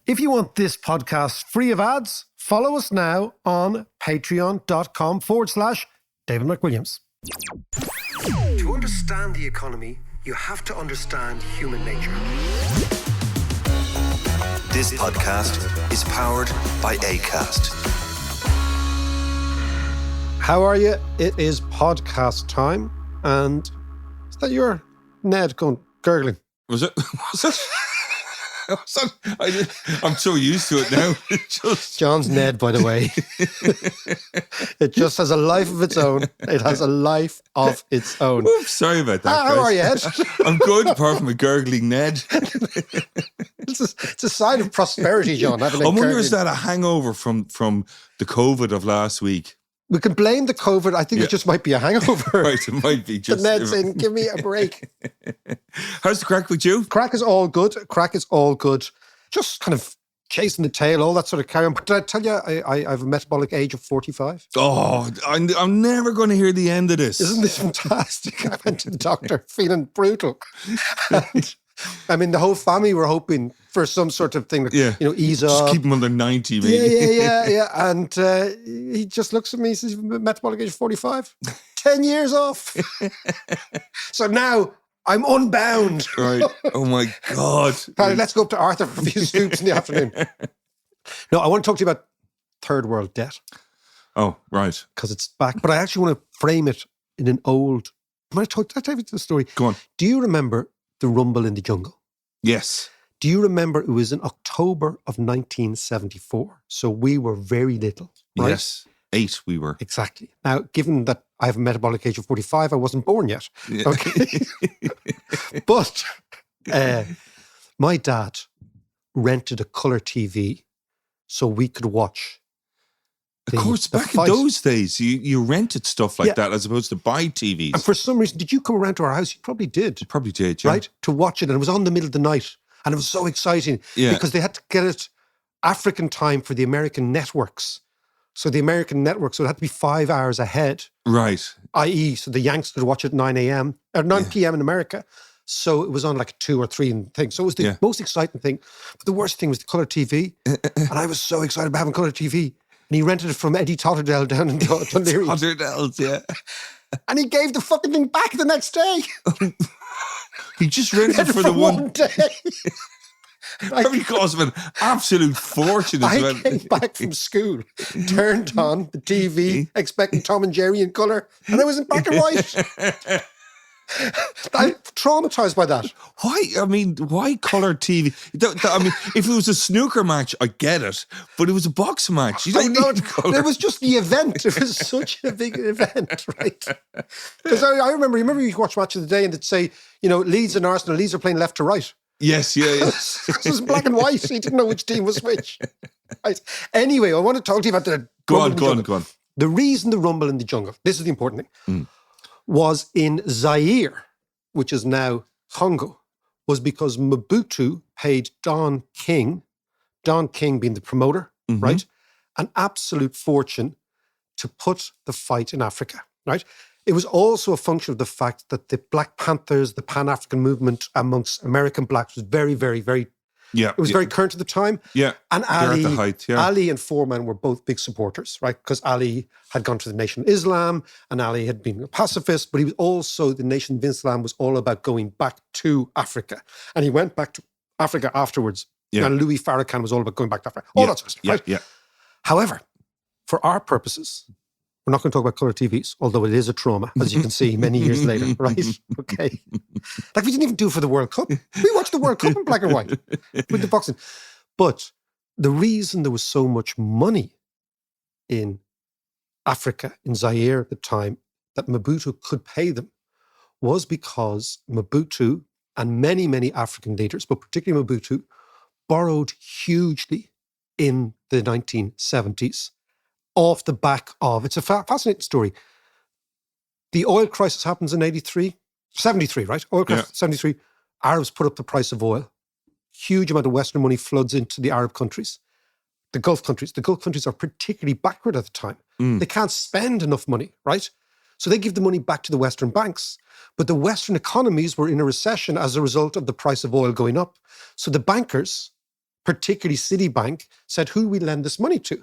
If you want this podcast free of ads, follow us now on patreon.com/David McWilliams. To understand the economy, you have to understand human nature. This podcast is powered by Acast. How are you? It is podcast time. And is that your Ned going gurgling? Was it? I'm so used to it now. John's Ned, by the way. It just has a life of its own. It has a life of its own. Oops, sorry about that. How are you, Ed? I'm good, apart from a gurgling Ned. It's a sign of prosperity, John. I wonder, is that a hangover from the COVID of last week? We can blame the COVID. I think it just might be a hangover. Right, it might be just. The Ned's in, give me a break. How's the crack with you? Crack is all good. Just kind of chasing the tail, all that sort of carry on. But did I tell you I have a metabolic age of 45? Oh, I'm never going to hear the end of this. Isn't this fantastic? I went to the doctor feeling brutal. And, I mean, the whole family were hoping for some sort of thing, ease off. Just keep him under 90, maybe. Yeah. And he just looks at me and says, metabolic age of 45? 10 years off. So now I'm unbound. Right. Oh, my God. Let's go up to Arthur for a few scoops in the afternoon. No, I want to talk to you about third world debt. Oh, right. Because it's back. But I actually want to frame it in an old... Did I tell you the story? Go on. Do you remember the rumble in the jungle? Yes. Do you remember it was in October of 1974? So we were very little, right? Yes. 8 we were. Exactly. Now, given that I have a metabolic age of 45, I wasn't born yet. Yeah. Okay. But my dad rented a colour TV so we could watch. Of course, back in those days, you rented stuff like that as opposed to buy TVs. And for some reason, did you come around to our house? You probably did. You probably did, yeah. Right? To watch it. And it was on the middle of the night. And it was so exciting because they had to get it African time for the American networks. So the American networks, so it had to be 5 hours ahead. Right. I.e., so the Yanks could watch it at 9 a.m. or 9 p.m. in America. So it was on like 2 or 3 thing. So it was the most exciting thing. But the worst thing was the colour TV. And I was so excited about having colour TV. And he rented it from Eddie Totterdell down in Dunleary. Totterdells, yeah. And he gave the fucking thing back the next day. He just rented it for the one day. Probably cost him an absolute fortune as well. I came back from school, turned on the TV, expecting Tom and Jerry in colour, and I was in black and white. I'm traumatised by that. Why? I mean, why colour TV? I mean, if it was a snooker match, I get it, but it was a boxing match. You don't need colour. It was just the event. It was such a big event, right? Because I remember you watch Match of the Day and it'd say, Leeds and Arsenal, Leeds are playing left to right. Yes, yeah. It was black and white. He didn't know which team was which. Right. Anyway, I want to talk to you about the Go on. The reason the rumble in the jungle, this is the important thing, was in Zaire, which is now Congo, was because Mobutu paid Don King being the promoter, right, an absolute fortune to put the fight in Africa, right? It was also a function of the fact that the Black Panthers, the Pan-African movement amongst American blacks was very, very, very, it was very current at the time. Yeah, and Ali, at the height, Ali and Foreman were both big supporters, right? Because Ali had gone to the Nation of Islam and Ali had been a pacifist, but he was also, the Nation of Islam was all about going back to Africa. And he went back to Africa afterwards. Yeah. And Louis Farrakhan was all about going back to Africa. All that sort of stuff, right? Yeah. However, for our purposes, we're not going to talk about colour TVs, although it is a trauma, as you can see many years later, right? Okay. Like we didn't even do it for the World Cup. We watched the World Cup in black and white with the boxing. But the reason there was so much money in Africa, in Zaire at the time, that Mobutu could pay them was because Mobutu and many, many African leaders, but particularly Mobutu, borrowed hugely in the 1970s. Off the back of, it's a fascinating story. The oil crisis happens in 73, right? Oil crisis, 73. Arabs put up the price of oil. Huge amount of Western money floods into the Arab countries. The Gulf countries. The Gulf countries are particularly backward at the time. They can't spend enough money, right? So they give the money back to the Western banks. But the Western economies were in a recession as a result of the price of oil going up. So the bankers particularly Citibank, said, who do we lend this money to?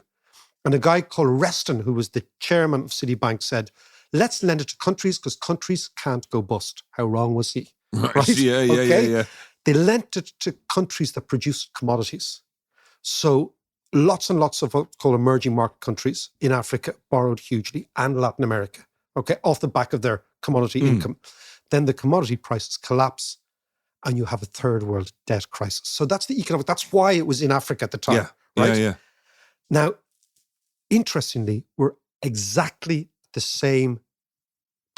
And a guy called Reston, who was the chairman of Citibank, said, let's lend it to countries because countries can't go bust. How wrong was he? Right? Yeah. They lent it to countries that produce commodities. So lots and lots of what's called emerging market countries in Africa borrowed hugely, and Latin America, off the back of their commodity income. Then the commodity prices collapse and you have a third world debt crisis. So that's the economic, that's why it was in Africa at the time. Right? Yeah. Now, interestingly, we're exactly the same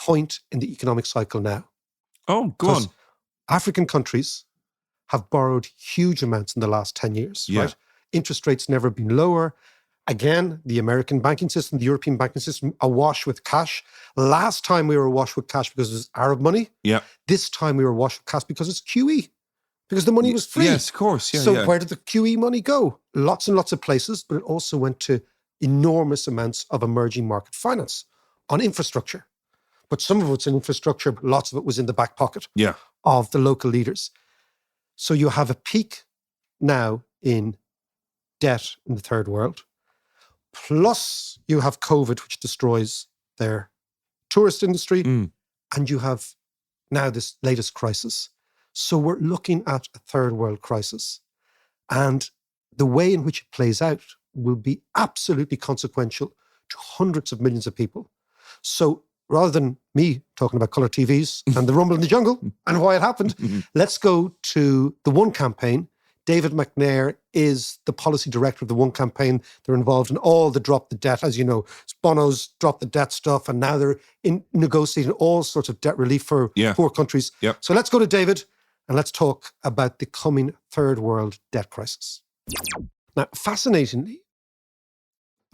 point in the economic cycle now. Oh, go on. African countries have borrowed huge amounts in the last 10 years, right? Interest rates never been lower. Again, the American banking system, the European banking system, awash with cash. Last time we were awash with cash because it was Arab money. Yeah. This time we were awash with cash because it's QE, because the money was free. Yes, of course. So where did the QE money go? Lots and lots of places, but it also went to enormous amounts of emerging market finance on infrastructure. But some of it's in infrastructure, but lots of it was in the back pocket of the local leaders. So you have a peak now in debt in the third world. Plus you have COVID, which destroys their tourist industry. And you have now this latest crisis. So we're looking at a third world crisis. And the way in which it plays out will be absolutely consequential to hundreds of millions of people. So rather than me talking about colour TVs and the rumble in the jungle and why it happened, let's go to the One campaign. David McNair is the policy director of the One campaign. They're involved in all the drop the debt, as you know, Bono's drop the debt stuff, and now they're negotiating all sorts of debt relief for poor countries. So let's go to David and let's talk about the coming third world debt crisis. Now, fascinatingly,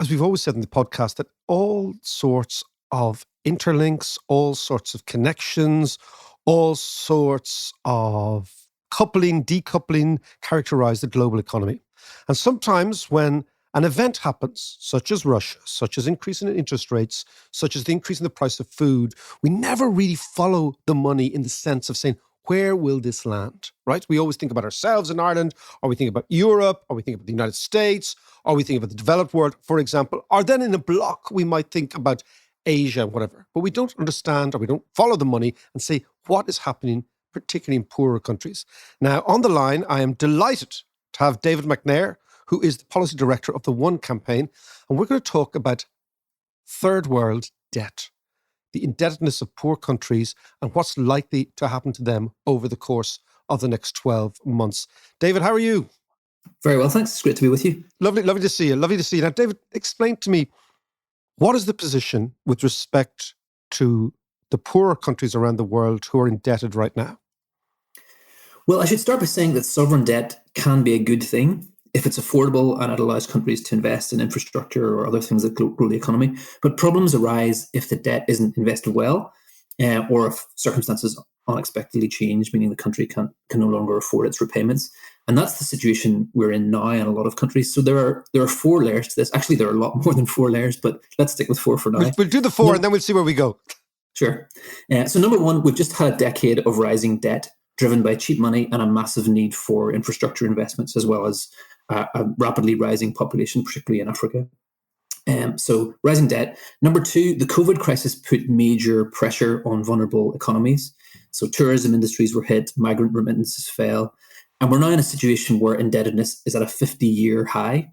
as we've always said in the podcast, that all sorts of interlinks, all sorts of connections, all sorts of coupling, decoupling characterize the global economy. And sometimes when an event happens, such as Russia, such as increasing in interest rates, such as the increase in the price of food, we never really follow the money in the sense of saying, where will this land, right? We always think about ourselves in Ireland, or we think about Europe, or we think about the United States, or we think about the developed world, for example, or then in a block, we might think about Asia, whatever. But we don't understand, or we don't follow the money and say, what is happening particularly in poorer countries. Now, on the line, I am delighted to have David McNair, who is the policy director of the One campaign, and we're going to talk about third world debt, the indebtedness of poor countries, and what's likely to happen to them over the course of the next 12 months. David, how are you? Very well, thanks. It's great to be with you. Lovely to see you. Lovely to see you. Now, David, explain to me, what is the position with respect to the poorer countries around the world who are indebted right now? Well, I should start by saying that sovereign debt can be a good thing if it's affordable and it allows countries to invest in infrastructure or other things that grow the economy. But problems arise if the debt isn't invested well, or if circumstances unexpectedly change, meaning the country can no longer afford its repayments. And that's the situation we're in now in a lot of countries. So there are 4 layers to this. Actually, there are a lot more than 4 layers, but let's stick with 4 for now. We'll do the 4 and then we'll see where we go. Sure. So number 1, we've just had a decade of rising debt driven by cheap money and a massive need for infrastructure investments, as well as a rapidly rising population, particularly in Africa. So rising debt. Number 2, the COVID crisis put major pressure on vulnerable economies. So tourism industries were hit, migrant remittances fell, and we're now in a situation where indebtedness is at a 50-year high,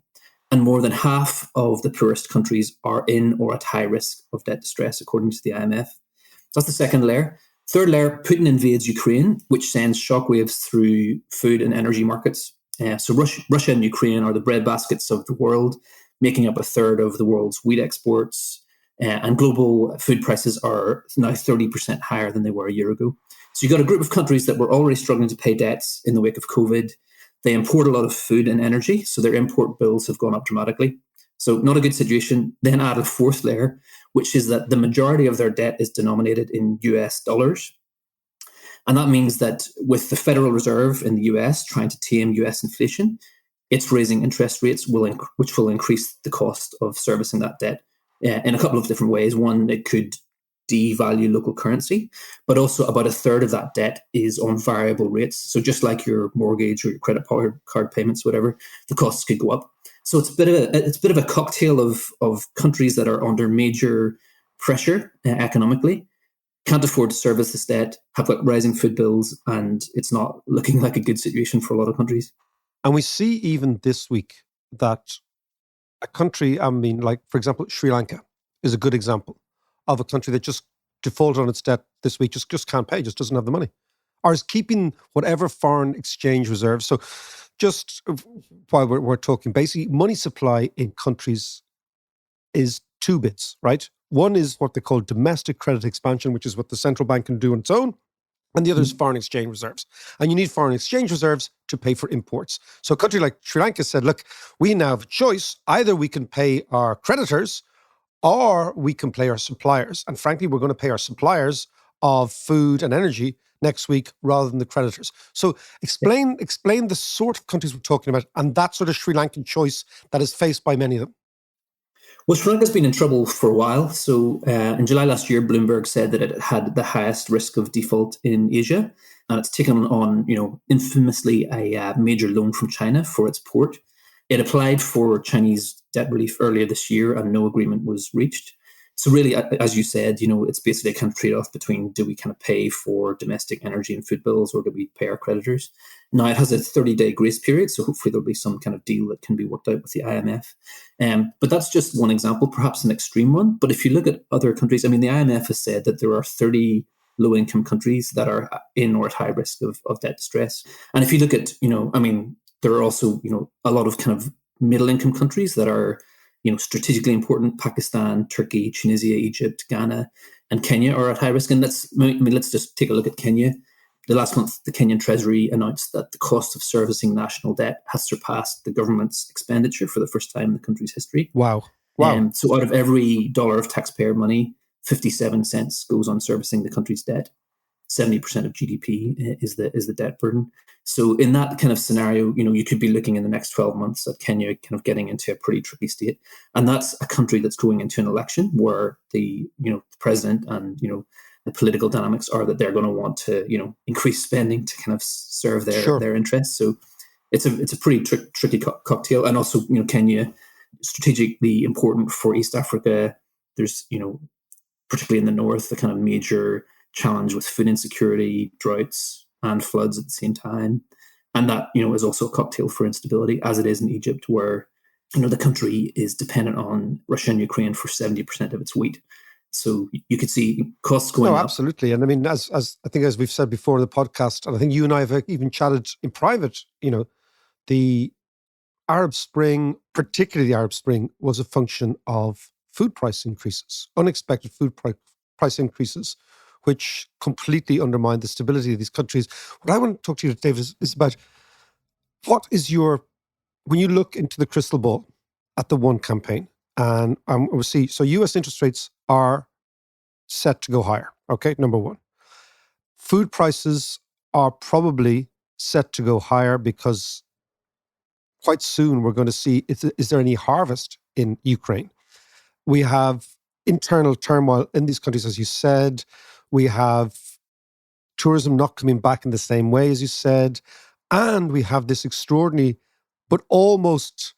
and more than half of the poorest countries are in or at high risk of debt distress, according to the IMF. So that's the second layer. Third layer, Putin invades Ukraine, which sends shockwaves through food and energy markets. So Russia and Ukraine are the breadbaskets of the world, making up a third of the world's wheat exports. And global food prices are now 30% higher than they were a year ago. So you've got a group of countries that were already struggling to pay debts in the wake of COVID. They import a lot of food and energy, so their import bills have gone up dramatically. So not a good situation. Then add a fourth layer, which is that the majority of their debt is denominated in US dollars. And that means that with the Federal Reserve in the US trying to tame US inflation, it's raising interest rates, which will increase the cost of servicing that debt in a couple of different ways. One, it could devalue local currency, but also about a third of that debt is on variable rates. So just like your mortgage or your credit card payments, whatever, the costs could go up. So it's a bit of a cocktail of countries that are under major pressure economically, can't afford to service this debt, have got rising food bills, and it's not looking like a good situation for a lot of countries. And we see even this week that a country, I mean, like, for example, Sri Lanka is a good example of a country that just defaulted on its debt this week, just can't pay, just doesn't have the money, or is keeping whatever foreign exchange reserves. So just while we're talking, basically money supply in countries is two bits, right? One is what they call domestic credit expansion, which is what the central bank can do on its own. And the other is foreign exchange reserves. And you need foreign exchange reserves to pay for imports. So a country like Sri Lanka said, look, we now have a choice. Either we can pay our creditors or we can pay our suppliers. And frankly, we're going to pay our suppliers of food and energy next week rather than the creditors. So explain the sort of countries we're talking about and that sort of Sri Lankan choice that is faced by many of them. Well, Sri Lanka's been in trouble for a while. So in July last year, Bloomberg said that it had the highest risk of default in Asia. And it's taken on, infamously a major loan from China for its port. It applied for Chinese debt relief earlier this year and no agreement was reached. So really, as you said, it's basically a kind of trade-off between do we kind of pay for domestic energy and food bills or do we pay our creditors? Now, it has a 30-day grace period, so hopefully there'll be some kind of deal that can be worked out with the IMF. But that's just one example, perhaps an extreme one. But if you look at other countries, I mean, the IMF has said that there are 30 low-income countries that are in or at high risk of debt distress. And if you look at, there are also, a lot of kind of middle-income countries that are strategically important. Pakistan, Turkey, Tunisia, Egypt, Ghana, and Kenya are at high risk. And let's just take a look at Kenya. The last month, the Kenyan Treasury announced that the cost of servicing national debt has surpassed the government's expenditure for the first time in the country's history. Wow. So out of every dollar of taxpayer money, 57 cents goes on servicing the country's debt. 70% of GDP is the debt burden. So in that kind of scenario, you could be looking in the next 12 months at Kenya kind of getting into a pretty tricky state. And that's a country that's going into an election where the president and, the political dynamics are that they're going to want to, increase spending to kind of serve their interests. So it's a pretty tricky cocktail. And also, Kenya, strategically important for East Africa. There's, particularly in the north, the kind of major challenge with food insecurity, droughts, and floods at the same time. And that, is also a cocktail for instability, as it is in Egypt, where, the country is dependent on Russia and Ukraine for 70% of its wheat. So you could see costs going up. No, absolutely. And I mean, as I think, as we've said before in the podcast, and I think you and I have even chatted in private, the Arab Spring, particularly the Arab Spring, was a function of food price increases, unexpected food price increases, which completely undermined the stability of these countries. What I want to talk to you, David, is about when you look into the crystal ball at the One campaign, and we'll see, so US interest rates are set to go higher, okay, number one. Food prices are probably set to go higher because quite soon we're going to see, is there any harvest in Ukraine? We have internal turmoil in these countries, as you said. We have tourism not coming back in the same way, as you said. And we have this extraordinary, but almost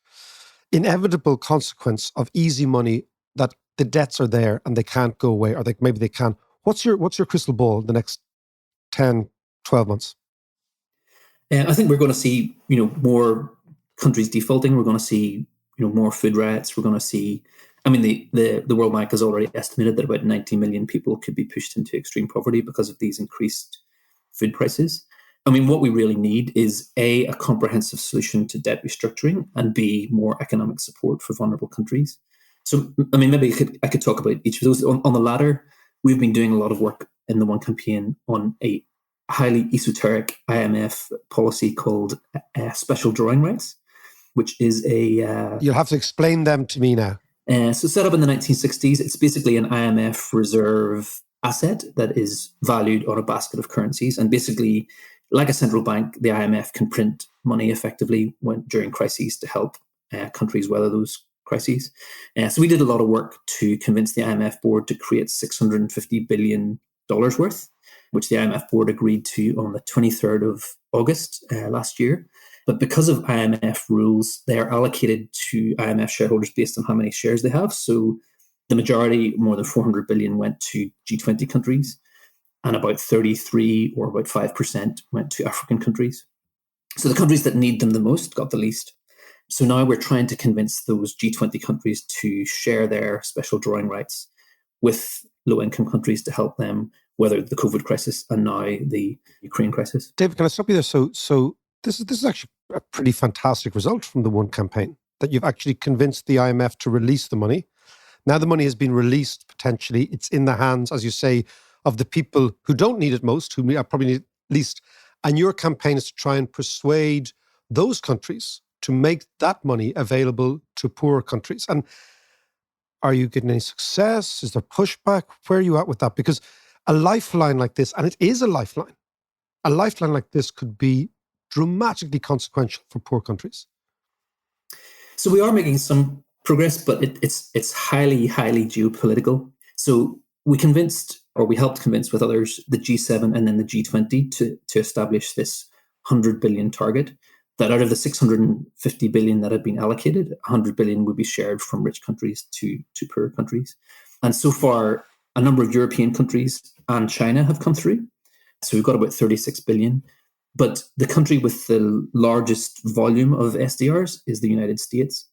inevitable consequence of easy money, that the debts are there and they can't go away, or maybe they can. What's your crystal ball in the next 10, 12 months? I think we're going to see, more countries defaulting. We're going to see, more food riots. We're going to see, the World Bank has already estimated that about 90 million people could be pushed into extreme poverty because of these increased food prices. What we really need is A, a comprehensive solution to debt restructuring, and B, more economic support for vulnerable countries. So, maybe I could talk about each of those. On the latter, we've been doing a lot of work in the One campaign on a highly esoteric IMF policy called special drawing rights, which is a... You'll have to explain them to me now. So set up in the 1960s, it's basically an IMF reserve asset that is valued on a basket of currencies. And basically, like a central bank, the IMF can print money effectively during crises to help countries weather those crises. So we did a lot of work to convince the IMF board to create $650 billion worth, which the IMF board agreed to on the 23rd of August last year. But because of IMF rules, they are allocated to IMF shareholders based on how many shares they have. So the majority, more than 400 billion, went to G20 countries, and about 33 or about 5% went to African countries. So the countries that need them the most got the least. So now we're trying to convince those G20 countries to share their special drawing rights with low-income countries to help them weather the COVID crisis and now the Ukraine crisis. David, can I stop you there? So this is actually a pretty fantastic result from the one campaign, that you've actually convinced the IMF to release the money. Now the money has been released potentially. It's in the hands, as you say, of the people who don't need it most, who probably need it least. And your campaign is to try and persuade those countries to make that money available to poorer countries. And are you getting any success? Is there pushback? Where are you at with that? Because a lifeline like this, and it is a lifeline like this could be dramatically consequential for poor countries. So we are making some progress, but it's highly, highly geopolitical. So we helped convince with others, the G7 and then the G20 to establish this 100 billion target, that out of the 650 billion that had been allocated, 100 billion would be shared from rich countries to poorer countries. And so far, a number of European countries and China have come through. So we've got about 36 billion. But the country with the largest volume of SDRs is the United States.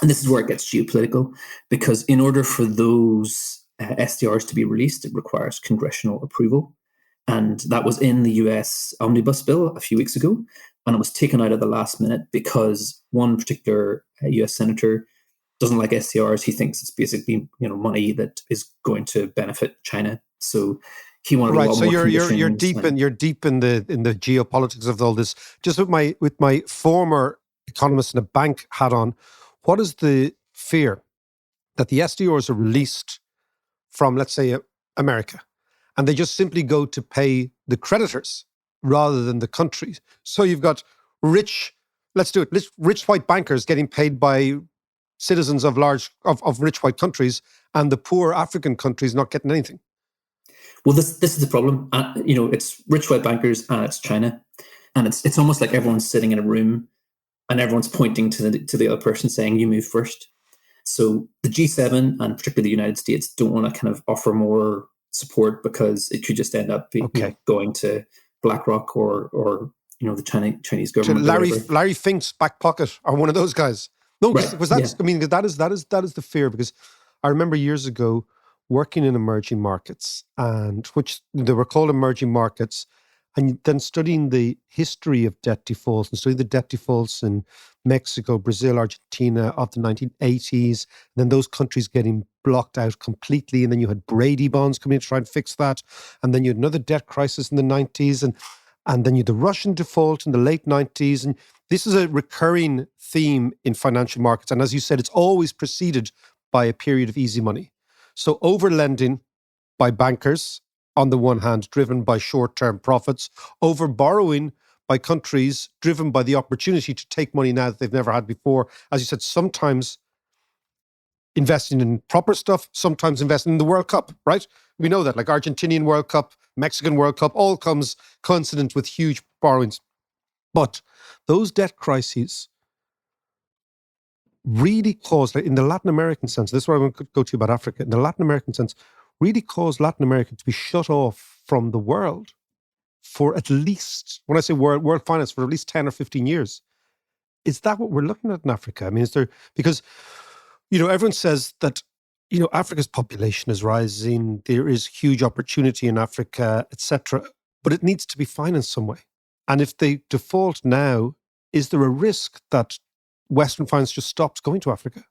And this is where it gets geopolitical, because in order for those SDRs to be released, it requires congressional approval. And that was in the US omnibus bill a few weeks ago. And it was taken out at the last minute because one particular US senator doesn't like SDRs. He thinks it's basically money that is going to benefit China. So he wanted a lot more conditions. You're deep in the geopolitics of all this. Just with my former economist in a bank hat on, what is the fear that the SDRs are released from, let's say, America, and they just simply go to pay the creditors rather than the countries? So you've got rich white bankers getting paid by citizens of rich white countries, and the poor African countries not getting anything. Well, this is the problem. It's rich white bankers and it's China, and it's almost like everyone's sitting in a room and everyone's pointing to the other person saying, "You move first." So the G7 and particularly the United States don't want to kind of offer more support because it could just end up going to BlackRock or the Chinese government. Larry Fink's back pocket, or one of those guys. No, because that is the fear. Because I remember years ago working in emerging markets, and which they were called emerging markets, and then studying the history of debt defaults and studying the debt defaults in Mexico, Brazil, Argentina of the 1980s, and then those countries getting blocked out completely. And then you had Brady bonds coming in to try and fix that. And then you had another debt crisis in the 90s. And then you had the Russian default in the late 90s. And this is a recurring theme in financial markets. And as you said, it's always preceded by a period of easy money. So overlending by bankers, on the one hand, driven by short-term profits, over borrowing by countries driven by the opportunity to take money now that they've never had before. As you said, sometimes investing in proper stuff, sometimes investing in the World Cup, right? We know that, like Argentinian World Cup, Mexican World Cup, all comes coincident with huge borrowings. But those debt crises really caused, in the Latin American sense, this is where I'm going to go to you about Africa, in the Latin American sense, really caused Latin America to be shut off from the world for at least, when I say world finance, for at least 10 or 15 years. Is that what we're looking at in Africa? I mean, is there, because, everyone says that, Africa's population is rising, there is huge opportunity in Africa, etc., but it needs to be financed some way. And if they default now, is there a risk that Western finance just stops going to Africa?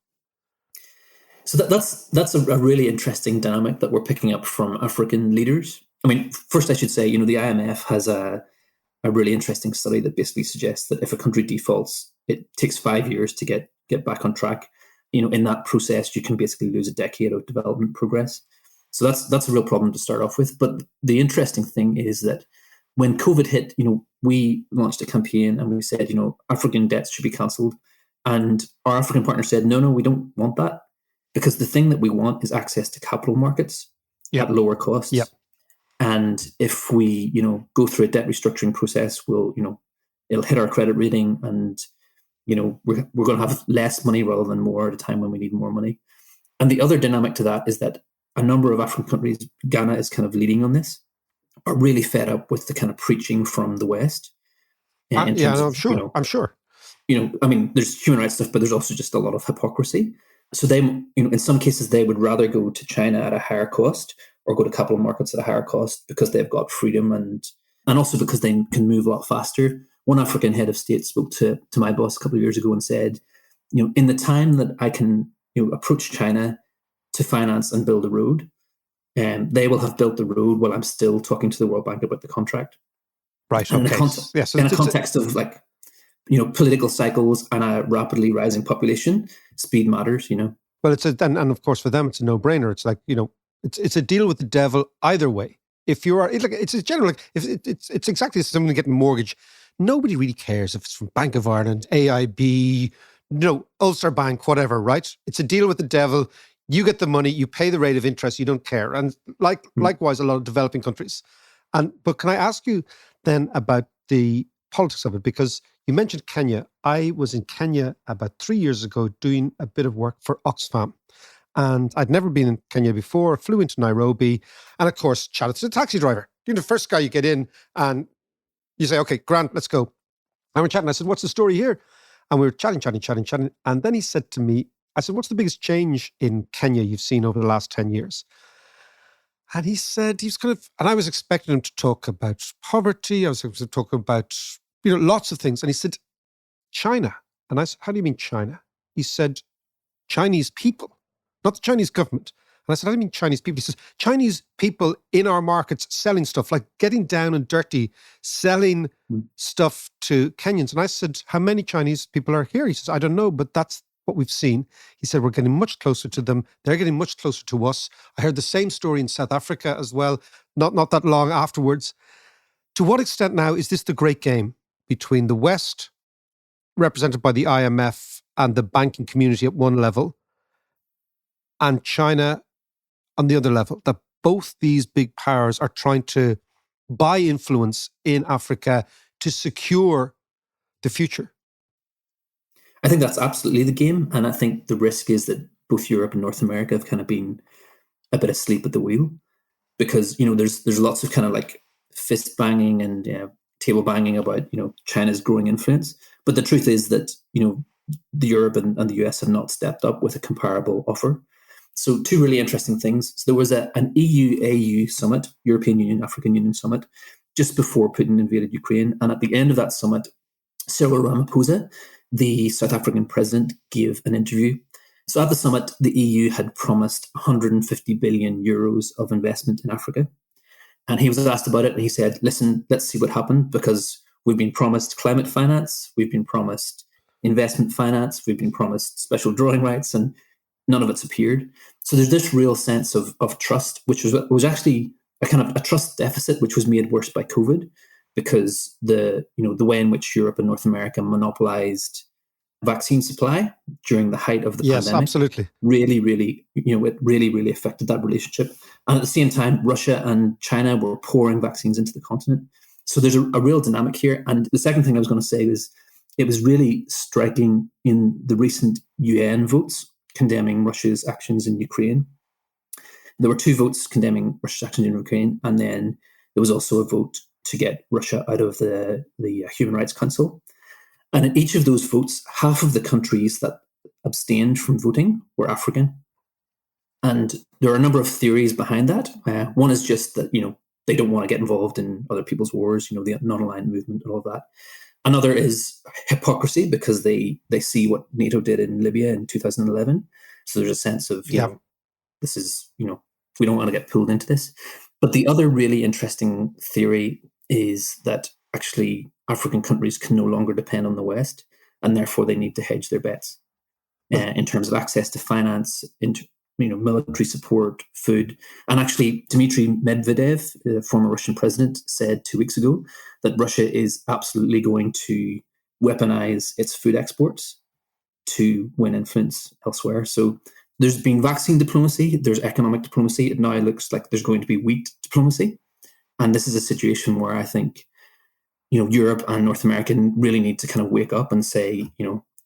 So that's a really interesting dynamic that we're picking up from African leaders. I mean, first I should say, the IMF has a really interesting study that basically suggests that if a country defaults, it takes 5 years to get back on track. In that process, you can basically lose a decade of development progress. So that's a real problem to start off with. But the interesting thing is that when COVID hit, we launched a campaign and we said, African debts should be cancelled. And our African partner said, no, we don't want that, because the thing that we want is access to capital markets Yep. at lower costs. Yep. And if we, go through a debt restructuring process, it'll hit our credit rating, and, we're going to have less money rather than more at a time when we need more money. And the other dynamic to that is that a number of African countries, Ghana is kind of leading on this, are really fed up with the kind of preaching from the West. I'm sure. I'm sure. There's human rights stuff, but there's also just a lot of hypocrisy. So they, in some cases, they would rather go to China at a higher cost or go to capital markets at a higher cost because they've got freedom and also because they can move a lot faster. One African head of state spoke to my boss a couple of years ago and said, in the time that I can approach China to finance and build a road, they will have built the road while I'm still talking to the World Bank about the contract. Right. And okay. In a context of political cycles and a rapidly rising population, speed matters. Well, and of course for them it's a no-brainer. It's like it's a deal with the devil either way. If you are, it's a general. If it's exactly someone getting a mortgage, nobody really cares if it's from Bank of Ireland, AIB, Ulster Bank, whatever. Right? It's a deal with the devil. You get the money, you pay the rate of interest, you don't care. And likewise, a lot of developing countries. But can I ask you then about the politics of it? Because you mentioned Kenya. I was in Kenya about 3 years ago doing a bit of work for Oxfam. And I'd never been in Kenya before, flew into Nairobi, and of course, chatted to the taxi driver. You're the first guy you get in, and you say, okay, Grant, let's go. And we're chatting. I said, what's the story here? And we were chatting. And then he said to me, I said, what's the biggest change in Kenya you've seen over the last 10 years? And he said, and I was expecting him to talk about poverty. I was expecting him to talk about, lots of things. And he said, China. And I said, how do you mean China? He said, Chinese people, not the Chinese government. And I said, how do you mean Chinese people? He says, Chinese people in our markets selling stuff, like getting down and dirty, selling stuff to Kenyans. And I said, how many Chinese people are here? He says, I don't know, but that's what we've seen. He said, we're getting much closer to them. They're getting much closer to us. I heard the same story in South Africa as well, not that long afterwards. To what extent now is this the great game between the West, represented by the IMF and the banking community at one level, and China on the other level, that both these big powers are trying to buy influence in Africa to secure the future? I think that's absolutely the game. And I think the risk is that both Europe and North America have kind of been a bit asleep at the wheel, because, there's lots of kind of like fist banging and table banging about, China's growing influence. But the truth is that, the Europe and the US have not stepped up with a comparable offer. So two really interesting things. So there was an EU-AU summit, European Union, African Union summit, just before Putin invaded Ukraine. And at the end of that summit, Cyril Ramaphosa, the South African president, gave an interview. So at the summit, the EU had promised 150 billion euros of investment in Africa. And he was asked about it, and he said, listen, let's see what happened, because we've been promised climate finance, we've been promised investment finance, we've been promised special drawing rights, and none of it's appeared. So there's this real sense of trust, which was actually a kind of a trust deficit, which was made worse by COVID, because the way in which Europe and North America monopolized vaccine supply during the height of the pandemic. Yes, absolutely. Really, it really affected that relationship. And at the same time, Russia and China were pouring vaccines into the continent. So there's a real dynamic here. And the second thing I was going to say is, it was really striking in the recent UN votes condemning Russia's actions in Ukraine. There were 2 votes condemning Russia's actions in Ukraine, and then there was also a vote to get Russia out of the Human Rights Council. And in each of those votes, half of the countries that abstained from voting were African. And there are a number of theories behind that. One is just that, they don't want to get involved in other people's wars, the non-aligned movement and all of that. Another is hypocrisy, because they see what NATO did in Libya in 2011. So there's a sense of, this is, we don't want to get pulled into this. But the other really interesting theory is that actually African countries can no longer depend on the West, and therefore they need to hedge their bets in terms of access to finance, military support, food. And actually, Dmitry Medvedev, the former Russian president, said 2 weeks ago that Russia is absolutely going to weaponize its food exports to win influence elsewhere. So there's been vaccine diplomacy, there's economic diplomacy. It now looks like there's going to be wheat diplomacy. And this is a situation where I think, Europe and North America really need to kind of wake up and say,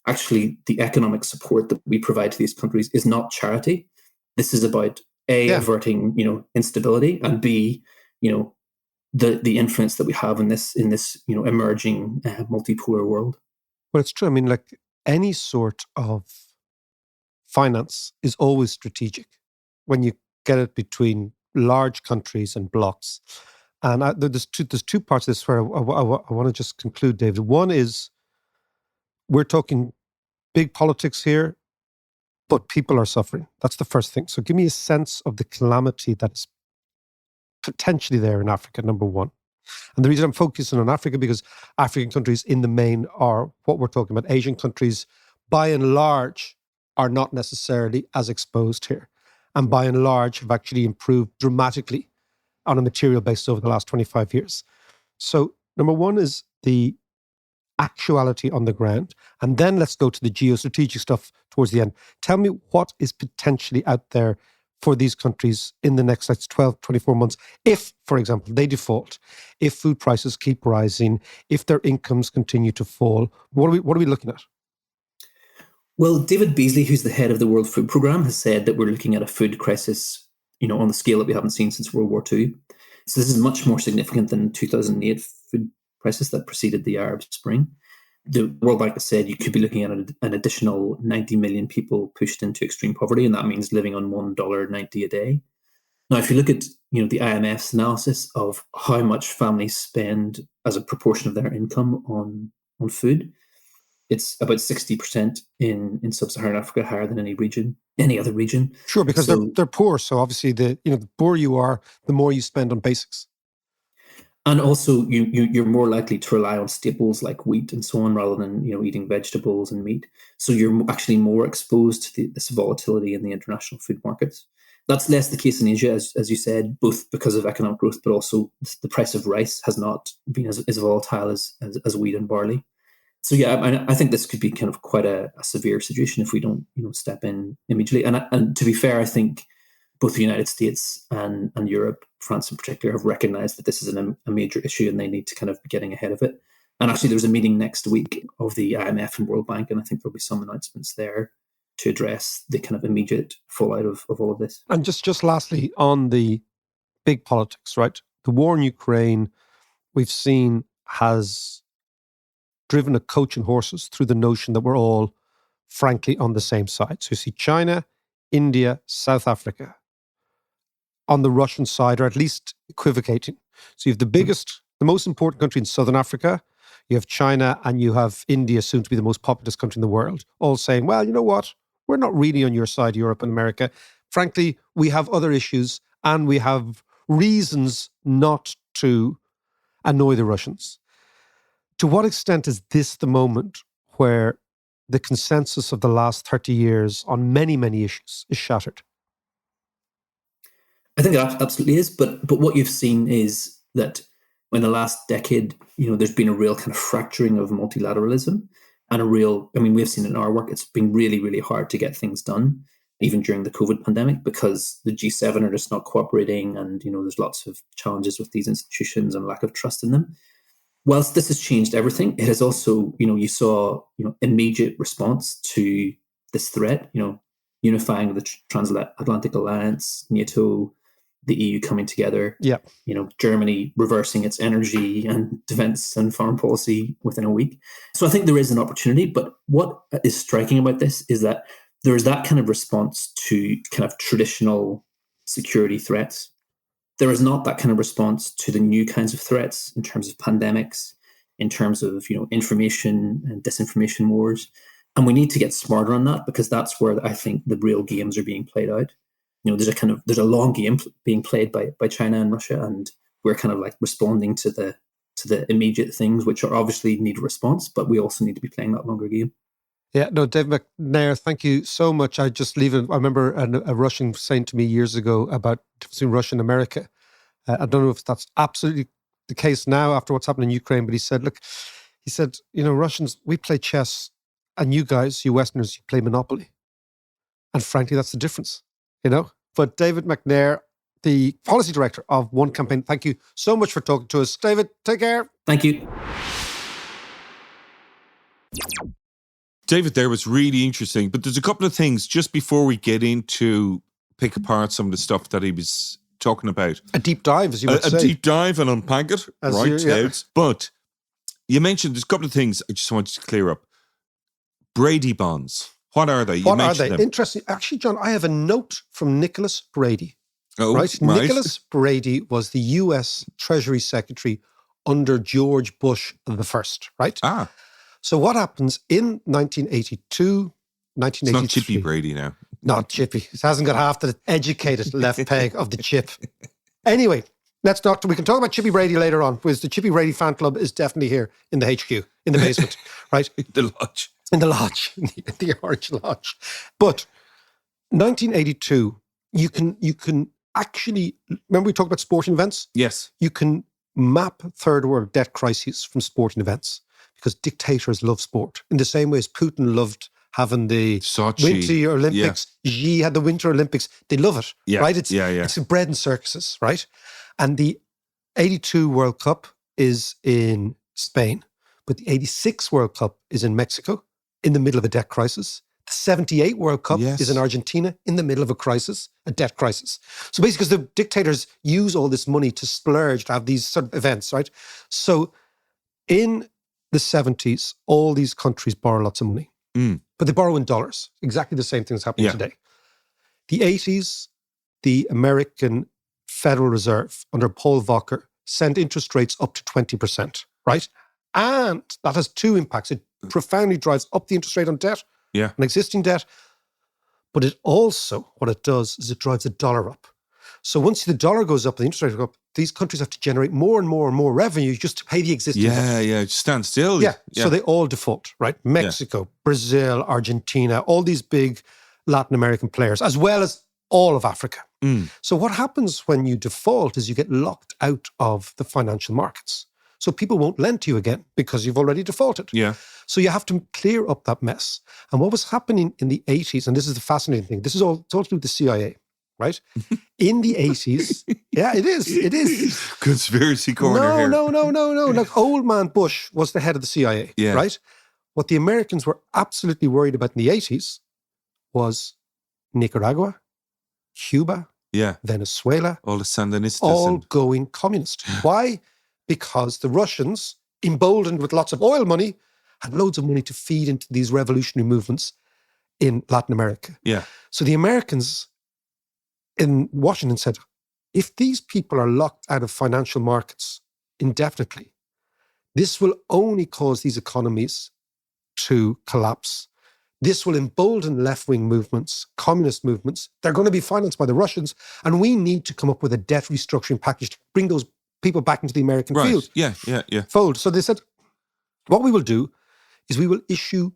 actually the economic support that we provide to these countries is not charity. This is about A, averting, instability, and B, the influence that we have in this emerging multipolar world. Well, it's true. I mean, like any sort of finance is always strategic when you get it between large countries and blocks. And there's two parts of this where I want to just conclude, David. One is we're talking big politics here, but people are suffering. That's the first thing. So give me a sense of the calamity that is potentially there in Africa, number one. And the reason I'm focusing on Africa, because African countries in the main are what we're talking about. Asian countries, by and large, are not necessarily as exposed here. And by and large, have actually improved dramatically on a material basis over the last 25 years. So number one is the actuality on the ground. And then let's go to the geostrategic stuff towards the end. Tell me what is potentially out there for these countries in the next 12, 24 months. If, for example, they default, if food prices keep rising, if their incomes continue to fall, what are we looking at? Well, David Beasley, who's the head of the World Food Programme, has said that we're looking at a food crisis, on the scale that we haven't seen since World War II. So this is much more significant than the 2008 food crisis that preceded the Arab Spring. The World Bank has said you could be looking at an additional 90 million people pushed into extreme poverty, and that means living on $1.90 a day. Now, if you look at the IMF's analysis of how much families spend as a proportion of their income on food, it's about 60% in sub-Saharan Africa, higher than any other region. Sure, because they're poor. So obviously, the poorer you are, the more you spend on basics. And also, you're more likely to rely on staples like wheat and so on, rather than eating vegetables and meat. So you're actually more exposed to this volatility in the international food markets. That's less the case in Asia, as you said, both because of economic growth, but also the price of rice has not been as volatile as wheat and barley. So yeah, I think this could be kind of quite a severe situation if we don't step in immediately. And to be fair, I think both the United States and Europe, France in particular, have recognized that this is a major issue and they need to kind of be getting ahead of it. And actually, there's a meeting next week of the IMF and World Bank, and I think there'll be some announcements there to address the kind of immediate fallout of all of this. And just lastly, on the big politics, right? The war in Ukraine, we've seen, has driven a coach and horses through the notion that we're all, frankly, on the same side. So you see China, India, South Africa on the Russian side, or at least equivocating. So you have the most important country in Southern Africa, you have China, and you have India, soon to be the most populous country in the world, all saying, well, you know what? We're not really on your side, Europe and America. Frankly, we have other issues and we have reasons not to annoy the Russians. To what extent is this the moment where the consensus of the last 30 years on many, many issues is shattered? I think it absolutely is. But what you've seen is that in the last decade, there's been a real kind of fracturing of multilateralism and we've seen it in our work, it's been really, really hard to get things done, even during the COVID pandemic, because the G7 are just not cooperating and, there's lots of challenges with these institutions and lack of trust in them. Whilst this has changed everything, it has also, you saw, immediate response to this threat, unifying the Transatlantic Alliance, NATO, the EU coming together, Germany reversing its energy and defense and foreign policy within a week. So I think there is an opportunity, but what is striking about this is that there is that kind of response to kind of traditional security threats. There is not that kind of response to the new kinds of threats in terms of pandemics, in terms of information and disinformation wars. And we need to get smarter on that, because that's where I think the real games are being played out. There's a long game being played by China and Russia, and we're kind of like responding to the immediate things, which are obviously need a response, but we also need to be playing that longer game. Yeah, no, David McNair, thank you so much. I remember a Russian saying to me years ago about between Russia and America. I don't know if that's absolutely the case now after what's happened in Ukraine, but he said, Russians, we play chess And you guys, you Westerners, you play Monopoly. And frankly, that's the difference, But David McNair, the policy director of One Campaign, thank you so much for talking to us. David, take care. Thank you. David there was really interesting, but there's a couple of things just before we get into pick apart some of the stuff that he was talking about. A deep dive, as you would say. A deep dive and unpack it. But you mentioned there's a couple of things I just wanted to clear up. Brady bonds. What are they? What are they? Interesting. Actually, John, I have a note from Nicholas Brady. Oh, right. Nicholas Brady was the US Treasury Secretary under George Bush the First, right? So what happens in 1982, 1983? It's not Chippy Brady now. Not Chippy. It hasn't got half the educated left peg of the chip. Anyway, we can talk about Chippy Brady later on, because the Chippy Brady fan club is definitely here in the HQ, in the basement, right? The lodge. In the lodge, in the Orange Lodge. But 1982, you can actually, remember we talked about sporting events? Yes. You can map third world debt crises from sporting events, because dictators love sport in the same way as Putin loved having the Winter Olympics. Xi had the Winter Olympics. They love it, right? It's bread and circuses, right? And the 82 World Cup is in Spain, but the 86 World Cup is in Mexico in the middle of a debt crisis. The 78 World Cup is in Argentina in the middle of a crisis, a debt crisis. So basically, because the dictators use all this money to splurge, to have these sort of events, right? So in the 70s, all these countries borrow lots of money, but they borrow in dollars. Exactly the same thing is happening today. The 80s, the American Federal Reserve under Paul Volcker sent interest rates up to 20%, right? And that has two impacts. It profoundly drives up the interest rate on debt, an existing debt, but it also, what it does is it drives the dollar up. So once the dollar goes up, the interest rate goes up, these countries have to generate more and more and more revenue just to pay the existing debt. Stand still. So they all default, right? Mexico, Brazil, Argentina, all these big Latin American players, as well as all of Africa. So what happens when you default is you get locked out of the financial markets. So people won't lend to you again because you've already defaulted. So you have to clear up that mess. And what was happening in the 80s, and this is the fascinating thing, it's all to do with the CIA, right? In the 80s, it is. Conspiracy corner here. No. Like old man Bush was the head of the CIA, right? What the Americans were absolutely worried about in the 80s was Nicaragua, Cuba, Venezuela. All the Sandinistas. All going communist. Why? Because the Russians, emboldened with lots of oil money, had loads of money to feed into these revolutionary movements in Latin America. So the Americans in Washington said, if these people are locked out of financial markets indefinitely, this will only cause these economies to collapse. This will embolden left-wing movements, communist movements. They're going to be financed by the Russians, and we need to come up with a debt restructuring package to bring those people back into the American field. Fold. So they said, what we will do is we will issue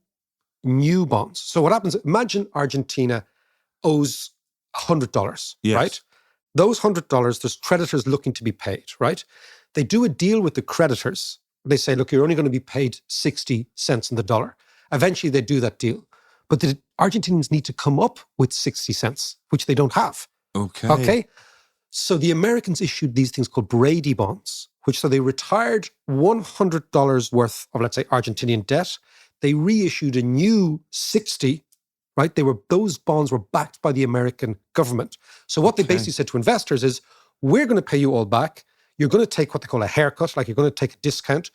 new bonds. So what happens, imagine Argentina owes $100, right? Those $100, there's creditors looking to be paid, right? They do a deal with the creditors. They say, look, you're only going to be paid 60 cents on the dollar. Eventually they do that deal. But the Argentinians need to come up with 60 cents, which they don't have. Okay. So the Americans issued these things called Brady bonds, so they retired $100 worth of, let's say, Argentinian debt. They reissued a new 60, right? Those bonds were backed by the American government. So what they basically said to investors is, we're going to pay you all back. You're going to take what they call a haircut, like you're going to take a discount.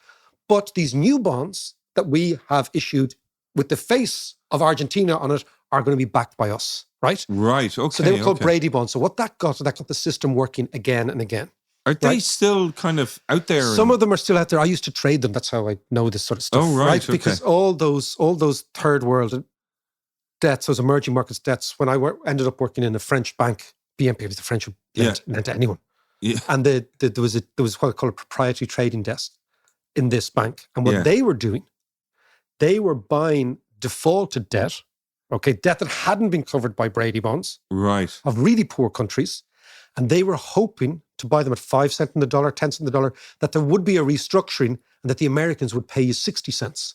But these new bonds that we have issued with the face of Argentina on it are going to be backed by us, right? Right, okay. So they were called Brady bonds. So what that got the system working again and again. Are they still kind of out there? Some of them are still out there. I used to trade them. That's how I know this sort of stuff. Oh, right. Okay. Because all those third world debts, those emerging markets debts, when I ended up working in a French bank, BNP was the French lent to anyone. And there was what I call a proprietary trading desk in this bank. And what they were doing, they were buying defaulted debt, debt that hadn't been covered by Brady bonds, right, of really poor countries. And they were hoping to buy them at 5 cents on the dollar, 10 cents on the dollar, that there would be a restructuring and that the Americans would pay you 60 cents.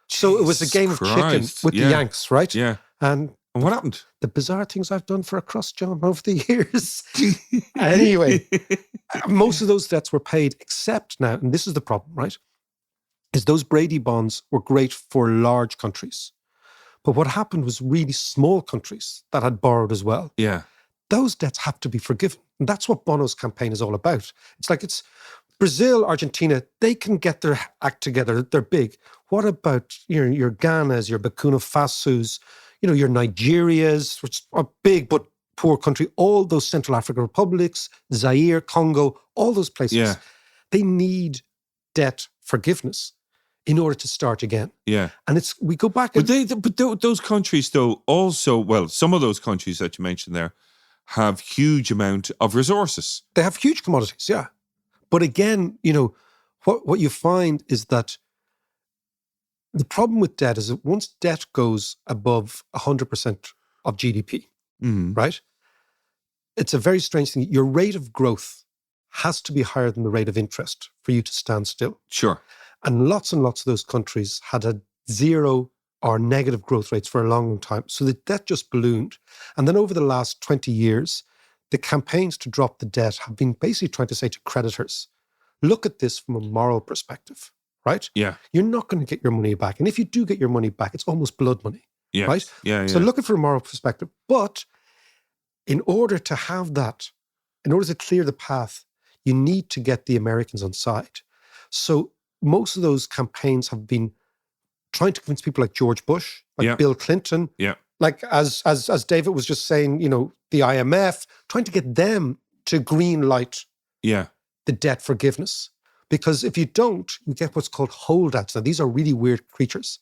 So it was a game of chicken Christ. with the Yanks, right? Yeah. And And what happened? the bizarre things I've done for a crust, John, over the years. Anyway, most of those debts were paid, except now, and this is the problem, right? Is those Brady bonds were great for large countries. But what happened was really small countries that had borrowed as well. Yeah. Those debts have to be forgiven. And that's what Bono's campaign is all about. It's Brazil, Argentina, they can get their act together. They're big. What about your Ghanas, your Burkina Fasos, your Nigerias, which are big but poor country, all those Central African republics, Zaire, Congo, all those places. Yeah. They need debt forgiveness in order to start again. Yeah. And we go back. But those countries, though, also, well, some of those countries that you mentioned there have huge amount of resources. They have huge commodities, yeah. But again, what you find is that the problem with debt is that once debt goes above 100% of GDP, right? It's a very strange thing. Your rate of growth has to be higher than the rate of interest for you to stand still. Sure. And lots of those countries had a zero or negative growth rates for a long, long time. So the debt just ballooned. And then over the last 20 years, the campaigns to drop the debt have been basically trying to say to creditors, look at this from a moral perspective, right? Yeah. You're not going to get your money back. And if you do get your money back, it's almost blood money, Yes. right? Yeah. So look at it from a moral perspective. But in order to have that, in order to clear the path, you need to get the Americans on side. So most of those campaigns have been trying to convince people like George Bush, like Bill Clinton, like as David was just saying, the IMF, trying to get them to green light the debt forgiveness. Because if you don't, you get what's called holdouts. Now, these are really weird creatures.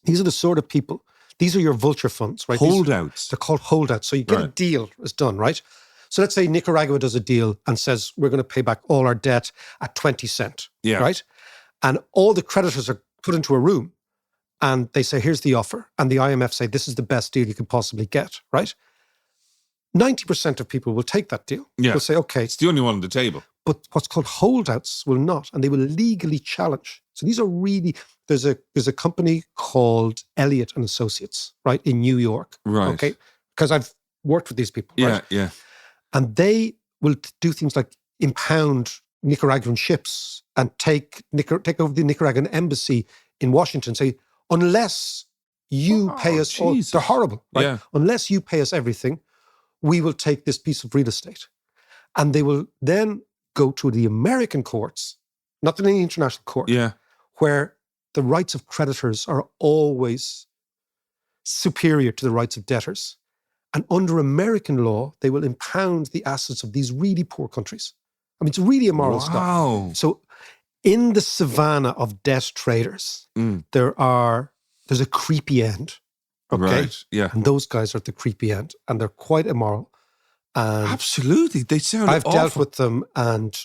These are the sort of people, these are your vulture funds, right? Holdouts. They're called holdouts. So you get a deal is done, right? So let's say Nicaragua does a deal and says, we're going to pay back all our debt at 20 cents, right? And all the creditors are put into a room and they say, here's the offer. And the IMF say, this is the best deal you can possibly get, right? 90% of people will take that deal. Yeah. Will say, okay. It's the only one on the table. But what's called holdouts will not, and they will legally challenge. So these are really, there's a company called Elliott and Associates, right, in New York. Right. Okay. Because I've worked with these people, right? Yeah. And they will do things like impound Nicaraguan ships and take over the Nicaraguan embassy in Washington, say, unless you pay us, they're horrible, right? Yeah. Unless you pay us everything, we will take this piece of real estate. And they will then go to the American courts, not in any international court, where the rights of creditors are always superior to the rights of debtors. And under American law, they will impound the assets of these really poor countries. I mean, it's really immoral stuff. So in the savannah of debt traders, there's a creepy end. Okay. Right. Yeah. And those guys are at the creepy end, and they're quite immoral. And absolutely. They sound I've awful. dealt with them, and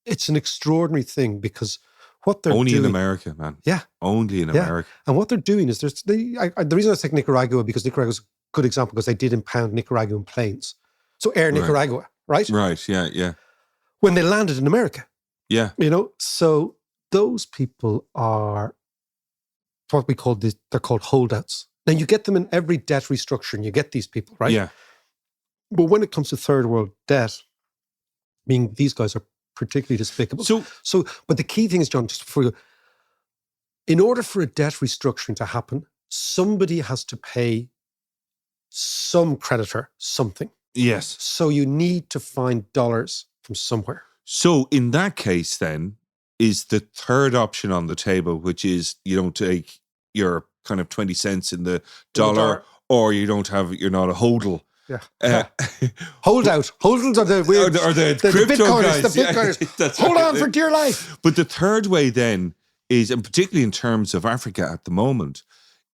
it's an extraordinary thing because what they're only doing, in America, man. Yeah. Only in America. And what they're doing is the reason I take Nicaragua, because Nicaragua's a good example, because they did impound Nicaraguan planes. So Air Nicaragua, right? Right, yeah. When they landed in America. Yeah. So those people are what we call they're called holdouts. Now you get them in every debt restructuring, you get these people, right? Yeah. But when it comes to third world debt, I mean, these guys are particularly despicable. So, but the key thing is, John, just for you, in order for a debt restructuring to happen, somebody has to pay some creditor something. Yes. So you need to find dollars from somewhere. So in that case, then, is the third option on the table, which is you don't take your kind of 20 cents in the dollar, or you're not a hodl. Yeah. Holdout. Holdouts are the weird, or the crypto Bitcoiners, guys. the Bitcoiners. That's Hold right. on for dear life. But the third way then is, and particularly in terms of Africa at the moment,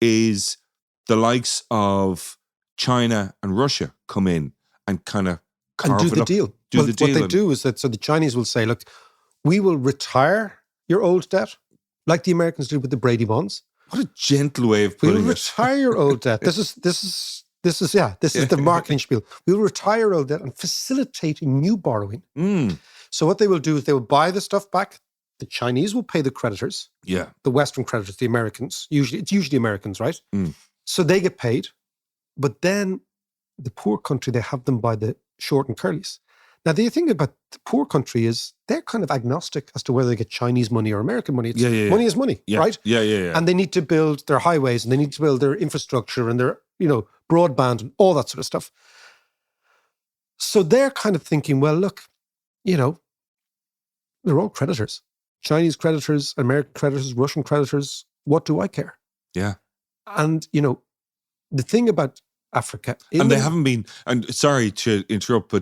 is the likes of China and Russia come in and kind of carve and do it the up, deal. do the deal. What they do is that, so the Chinese will say, look, we will retire your old debt, like the Americans did with the Brady bonds. What a gentle way of We'll putting it. retire your old debt. This is the marketing spiel. We will retire your old debt and facilitate new borrowing. So what they will do is they will buy the stuff back the Chinese will pay the creditors, Yeah. the Western creditors, the Americans. It's usually Americans, right? Mm. So they get paid. But then the poor country, they have them by the short and curlies. Now, the thing about the poor country is they're kind of agnostic as to whether they get Chinese money or American money. It's money is money, Yeah. right? Yeah. And they need to build their highways and they need to build their infrastructure and their, broadband and all that sort of stuff. So they're kind of thinking, well, look, they're all creditors. Chinese creditors, American creditors, Russian creditors. What do I care? Yeah. And, the thing about Africa... And they haven't been, and sorry to interrupt,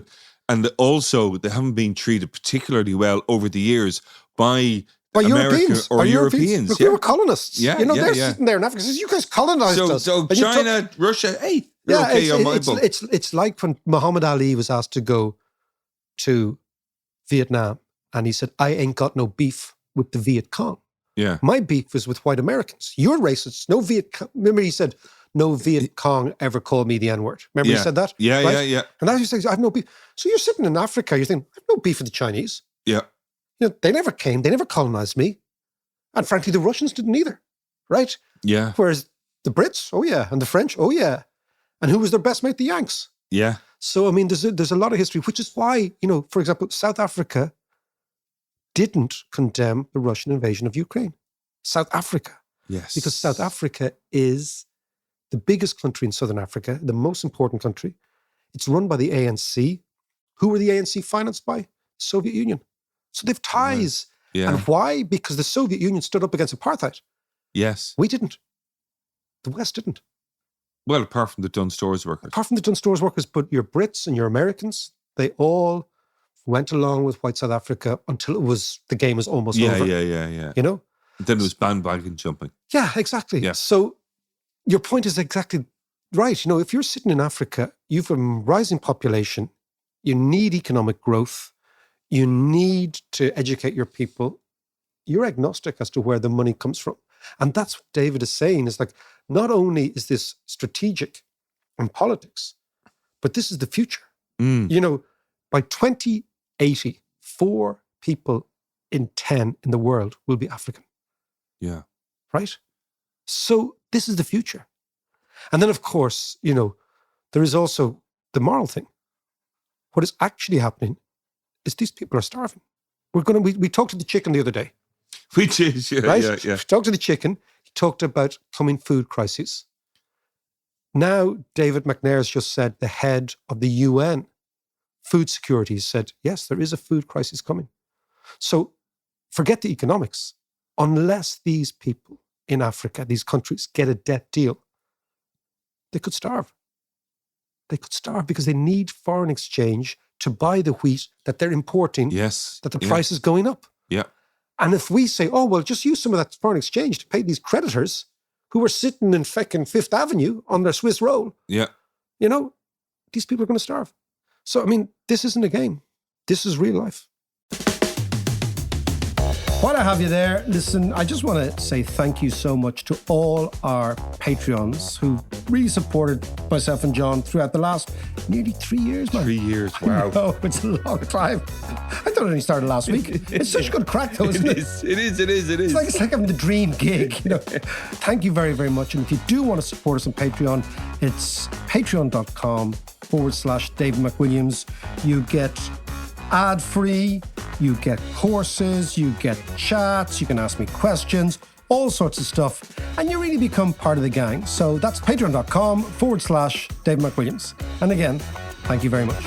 and also they haven't been treated particularly well over the years by Europeans. or Europeans. Look, we were colonists. Yeah, they're sitting there in Africa. Says, you guys colonized us. So And China, Russia, hey, you're okay on my book. It's like when Muhammad Ali was asked to go to Vietnam and he said, I ain't got no beef with the Viet Cong. Yeah. My beef is with white Americans. You're racist. No Viet Cong. Remember he said, no Viet Cong ever called me the N-word. Remember he said that? Yeah, right? yeah. And now he says, I have no beef. So you're sitting in Africa, you're thinking, I have no beef with the Chinese. Yeah. They never came. They never colonized me. And frankly, the Russians didn't either, right? Yeah. Whereas the Brits, oh yeah. And the French, oh yeah. And who was their best mate? The Yanks. Yeah. So, I mean, there's a lot of history, which is why, for example, South Africa didn't condemn the Russian invasion of Ukraine. South Africa. Yes. Because South Africa is the biggest country in Southern Africa, the most important country. It's run by the ANC. Who were the ANC financed by? The Soviet Union. So they've ties. Yeah. And why? Because the Soviet Union stood up against apartheid. Yes. We didn't. The West didn't. Well, apart from the Dunn Stores workers. Apart from the Dunn Stores workers, but your Brits and your Americans, they all went along with white South Africa until the game was almost over. Yeah. Then it was bandwagon jumping. Yeah, exactly. Yeah. So your point is exactly right. If you're sitting in Africa, you've a rising population, you need economic growth, you need to educate your people. You're agnostic as to where the money comes from. And that's what David is saying, is like, not only is this strategic in politics, but this is the future. By 2080, 4 people in 10 in the world will be African. Yeah. Right? So this is the future. And then, of course, there is also the moral thing. What is actually happening is these people are starving. We talked to the chicken the other day. We did, yeah, right? yeah. We talked to the chicken. He talked about coming food crises. Now, David McNair has just said, the head of the UN food security said, yes, there is a food crisis coming. So forget the economics. Unless these people in Africa, these countries, get a debt deal, they could starve. They could starve because they need foreign exchange to buy the wheat that they're importing. Yes. That the price is going up. Yeah. And if we say, oh, well, just use some of that foreign exchange to pay these creditors who are sitting in fucking Fifth Avenue on their Swiss roll, yeah, these people are going to starve. So, I mean, this isn't a game. This is real life. While I have you there, listen, I just want to say thank you so much to all our Patreons who really supported myself and John throughout the last nearly 3 years, man. 3 years, wow. Oh, it's a long time. I thought it only started last week. It's such a good crack, though, isn't it? It is. It's like having the dream gig. Thank you very, very much. And if you do want to support us on Patreon, it's patreon.com/David McWilliams. You get ad-free, you get courses, you get chats, you can ask me questions, all sorts of stuff, and you really become part of the gang. So that's patreon.com/David McWilliams. And again, thank you very much.